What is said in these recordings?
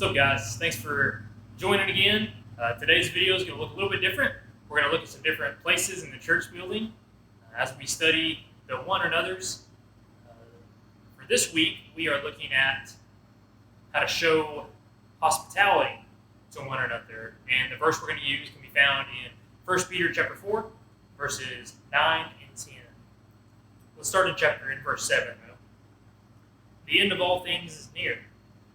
What's up, guys? Thanks for joining again. Today's video is going to look a little bit different. We're going to look at some different places in the church building as we study the one another's. For this week, we are looking at how to show hospitality to one another. And the verse we're going to use can be found in 1 Peter chapter 4, verses 9 and 10. Let's start in verse 7, though. The end of all things is near.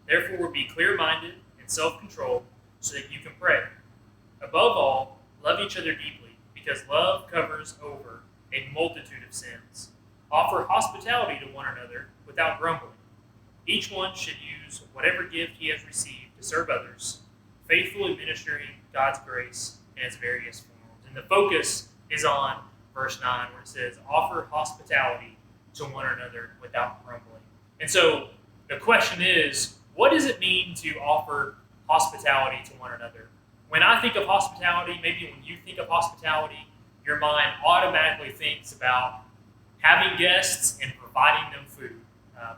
Therefore, be clear-minded and self-controlled so that you can pray. Above all, love each other deeply, because love covers over a multitude of sins. Offer hospitality to one another without grumbling. Each one should use whatever gift he has received to serve others, faithfully ministering God's grace in its various forms. And the focus is on verse 9, where it says, offer hospitality to one another without grumbling. And so the question is, what does it mean to offer hospitality to one another? When I think of hospitality, maybe when you think of hospitality, your mind automatically thinks about having guests and providing them food.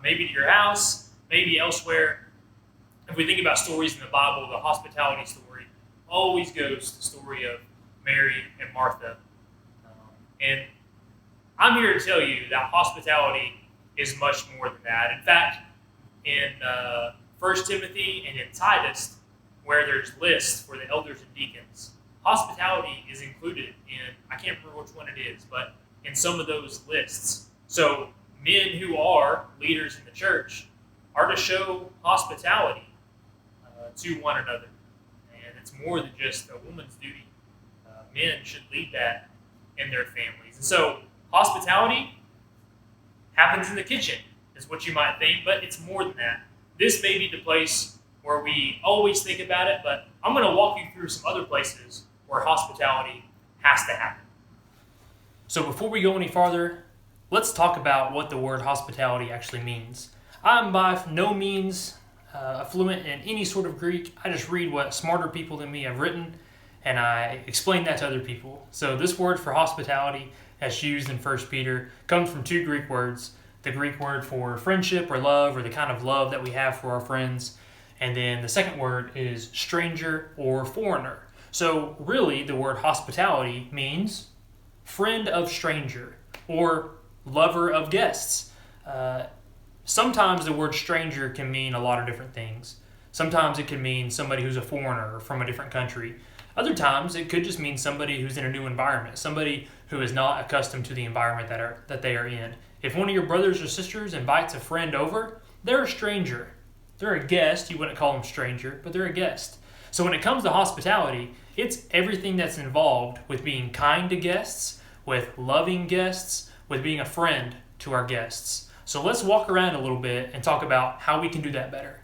Maybe to your house, maybe elsewhere. If we think about stories in the Bible, the hospitality story always goes to the story of Mary and Martha. And I'm here to tell you that hospitality is much more than that. In fact, in 1 Timothy and in Titus, where there's lists for the elders and deacons, hospitality is included in, I can't remember which one it is, but in some of those lists. So men who are leaders in the church are to show hospitality to one another. And it's more than just a woman's duty. Men should lead that in their families. And so hospitality happens in the kitchen, is what you might think, but it's more than that. This may be the place where we always think about it, but I'm going to walk you through some other places where hospitality has to happen. So before we go any farther, let's talk about what the word hospitality actually means. I'm by no means fluent in any sort of Greek. I just read what smarter people than me have written, and I explain that to other people. So this word for hospitality, as used in 1 Peter, comes from two Greek words. The Greek word for friendship or love, or the kind of love that we have for our friends. And then the second word is stranger or foreigner. So really, the word hospitality means friend of stranger or lover of guests. Sometimes the word stranger can mean a lot of different things. Sometimes it can mean somebody who's a foreigner or from a different country. Other times it could just mean somebody who's in a new environment, somebody who is not accustomed to the environment that they are in. If one of your brothers or sisters invites a friend over, they're a stranger. They're a guest. You wouldn't call them stranger, but they're a guest. So when it comes to hospitality, it's everything that's involved with being kind to guests, with loving guests, with being a friend to our guests. So let's walk around a little bit and talk about how we can do that better.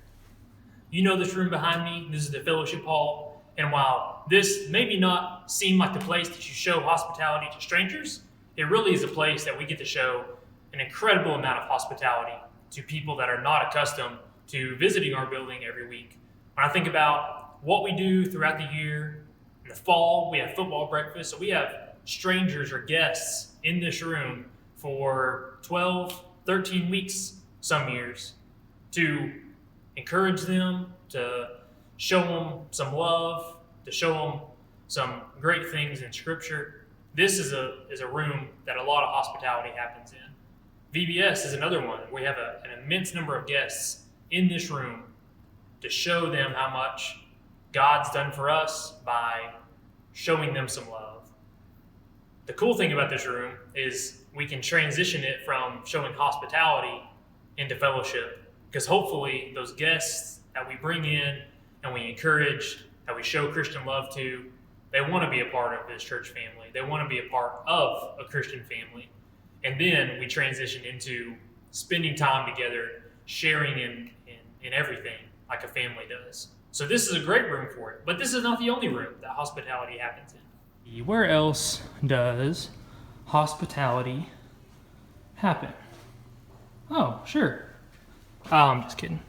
You know this room behind me. This is the fellowship hall. And while this maybe not seem like the place that you show hospitality to strangers, it really is a place that we get to show an incredible amount of hospitality to people that are not accustomed to visiting our building every week. When I think about what we do throughout the year, in the fall, we have football breakfast, so we have strangers or guests in this room for 12, 13 weeks some years to encourage them, to show them some love, to show them some great things in Scripture. This is a room that a lot of hospitality happens in. VBS is another one. We have an immense number of guests in this room to show them how much God's done for us by showing them some love. The cool thing about this room is we can transition it from showing hospitality into fellowship, because hopefully those guests that we bring in and we encourage, that we show Christian love to, they want to be a part of this church family. They want to be a part of a Christian family. And then we transition into spending time together, sharing in everything like a family does. So this is a great room for it. But this is not the only room that hospitality happens in. Where else does hospitality happen? Oh, sure. I'm just kidding.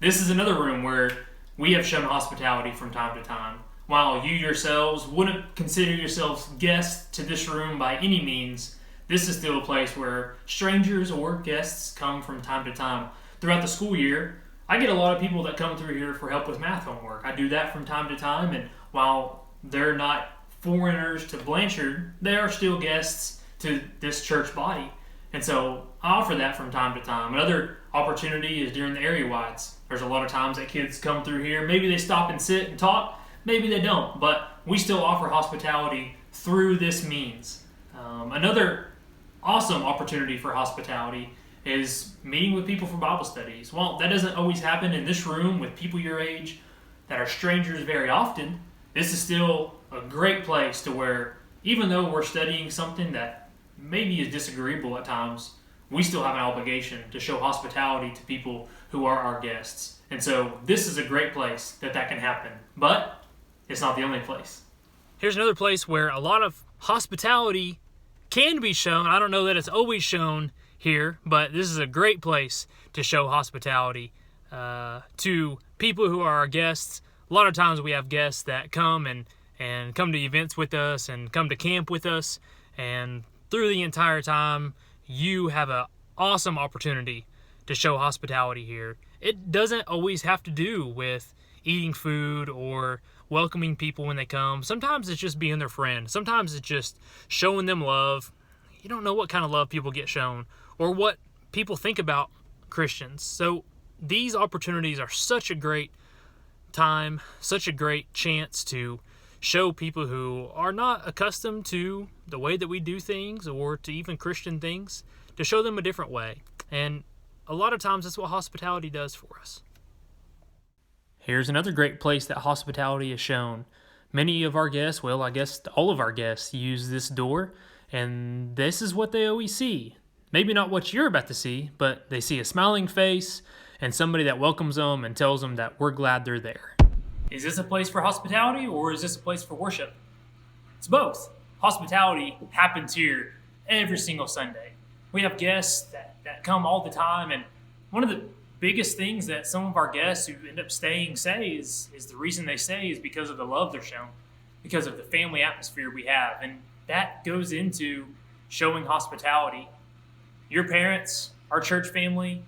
This is another room where we have shown hospitality from time to time. While you yourselves wouldn't consider yourselves guests to this room by any means, this is still a place where strangers or guests come from time to time. Throughout the school year, I get a lot of people that come through here for help with math homework. I do that from time to time, and while they're not foreigners to Blanchard, they are still guests to this church body. And so I offer that from time to time. Another opportunity is during the area wides. There's a lot of times that kids come through here. Maybe they stop and sit and talk. Maybe they don't. But we still offer hospitality through this means. Another awesome opportunity for hospitality is meeting with people for Bible studies. Well, that doesn't always happen in this room with people your age that are strangers very often. This is still a great place to where, even though we're studying something that maybe is disagreeable at times, we still have an obligation to show hospitality to people who are our guests. And so this is a great place that can happen. But it's not the only place. Here's another place where a lot of hospitality can be shown. I don't know that it's always shown here, but this is a great place to show hospitality to people who are our guests. A lot of times we have guests that come and come to events with us and come to camp with us, and through the entire time you have an awesome opportunity to show hospitality here. It doesn't always have to do with eating food or welcoming people when they come. Sometimes it's just being their friend. Sometimes it's just showing them love. You don't know what kind of love people get shown or what people think about Christians. So these opportunities are such a great time, such a great chance to show people who are not accustomed to the way that we do things or to even Christian things, to show them a different way. And a lot of times that's what hospitality does for us. Here's another great place that hospitality is shown. Many of our guests, well, I guess all of our guests, use this door, and this is what they always see. Maybe not what you're about to see, but they see a smiling face and somebody that welcomes them and tells them that we're glad they're there. Is this a place for hospitality, or is this a place for worship? It's both. Hospitality happens here every single Sunday. We have guests that come all the time, and one of the biggest things that some of our guests who end up staying say is the reason they stay is because of the love they're shown, because of the family atmosphere we have. And that goes into showing hospitality. Your parents, our church family,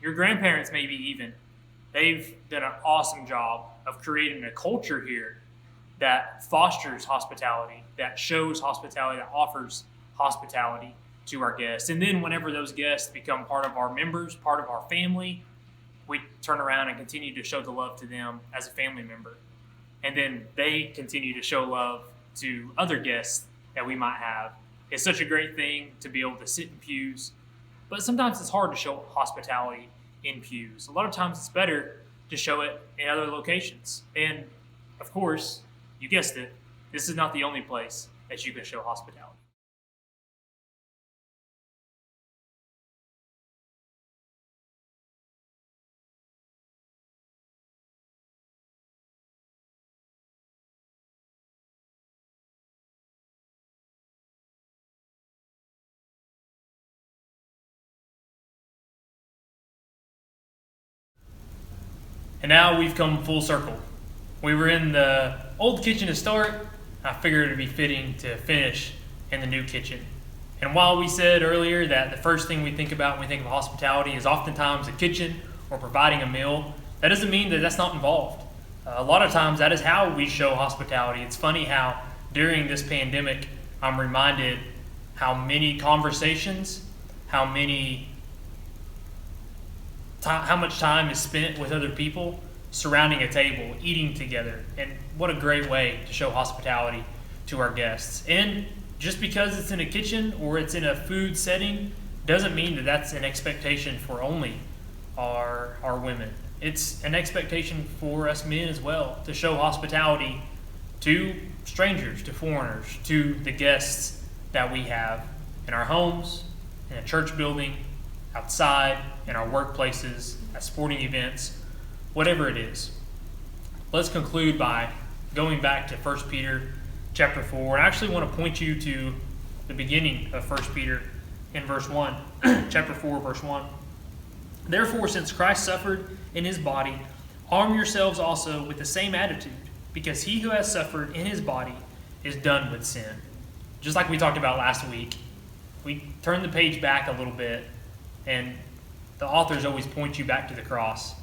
your grandparents maybe even, they've done an awesome job of creating a culture here that fosters hospitality, that shows hospitality, that offers hospitality to our guests. And then whenever those guests become part of our members, part of our family, we turn around and continue to show the love to them as a family member. And then they continue to show love to other guests that we might have. It's such a great thing to be able to sit in pews, but sometimes it's hard to show hospitality in pews. A lot of times it's better to show it in other locations. And of course, you guessed it, this is not the only place that you can show hospitality. And now we've come full circle. We were in the old kitchen to start. I figured it'd be fitting to finish in the new kitchen. And while we said earlier that the first thing we think about when we think of hospitality is oftentimes a kitchen or providing a meal, that doesn't mean that that's not involved. A lot of times that is how we show hospitality. It's funny how during this pandemic, I'm reminded how many conversations, how much time is spent with other people surrounding a table, eating together. And what a great way to show hospitality to our guests. And just because it's in a kitchen or it's in a food setting doesn't mean that that's an expectation for only our women. It's an expectation for us men as well to show hospitality to strangers, to foreigners, to the guests that we have in our homes, in a church building, outside, in our workplaces, at sporting events, whatever it is. Let's conclude by going back to 1 Peter chapter 4. And I actually want to point you to the beginning of 1 Peter in verse 1, chapter 4, verse 1. Therefore, since Christ suffered in his body, arm yourselves also with the same attitude, because he who has suffered in his body is done with sin. Just like we talked about last week, we turn the page back a little bit, and the authors always point you back to the cross.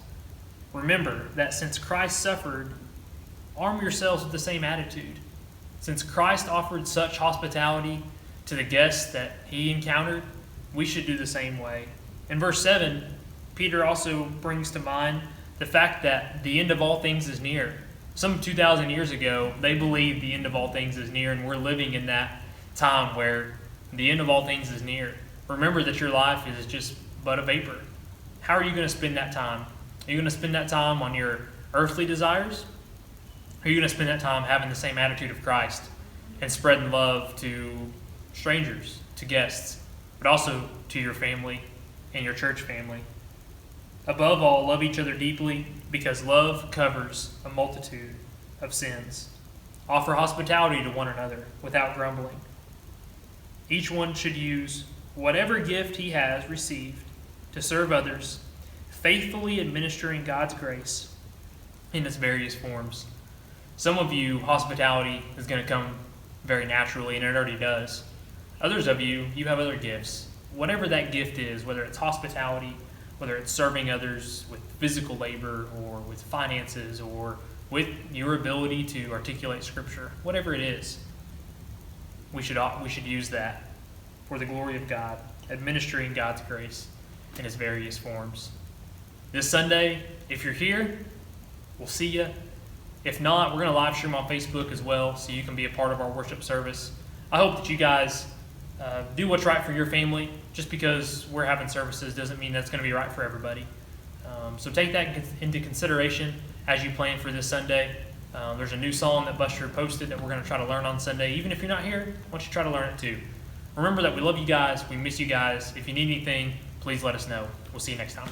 Remember that since Christ suffered, arm yourselves with the same attitude. Since Christ offered such hospitality to the guests that he encountered, we should do the same way. In verse 7, Peter also brings to mind the fact that the end of all things is near. Some 2,000 years ago, they believed the end of all things is near, and we're living in that time where the end of all things is near. Remember that your life is just but a vapor. How are you going to spend that time? Are you going to spend that time on your earthly desires? Or are you going to spend that time having the same attitude of Christ and spreading love to strangers, to guests, but also to your family and your church family? Above all, love each other deeply, because love covers a multitude of sins. Offer hospitality to one another without grumbling. Each one should use whatever gift he has received to serve others, faithfully administering God's grace in its various forms. Some of you, hospitality is going to come very naturally, and it already does. Others of you, you have other gifts. Whatever that gift is, whether it's hospitality, whether it's serving others with physical labor or with finances or with your ability to articulate Scripture, whatever it is, we should use that for the glory of God, administering God's grace in its various forms. This Sunday, if you're here, we'll see you. If not, we're going to live stream on Facebook as well, so you can be a part of our worship service. I hope that you guys do what's right for your family. Just because we're having services doesn't mean that's going to be right for everybody. So take that into consideration as you plan for this Sunday. There's a new song that Buster posted that we're going to try to learn on Sunday. Even if you're not here, why don't you try to learn it too? Remember that we love you guys. We miss you guys. If you need anything, please let us know. We'll see you next time.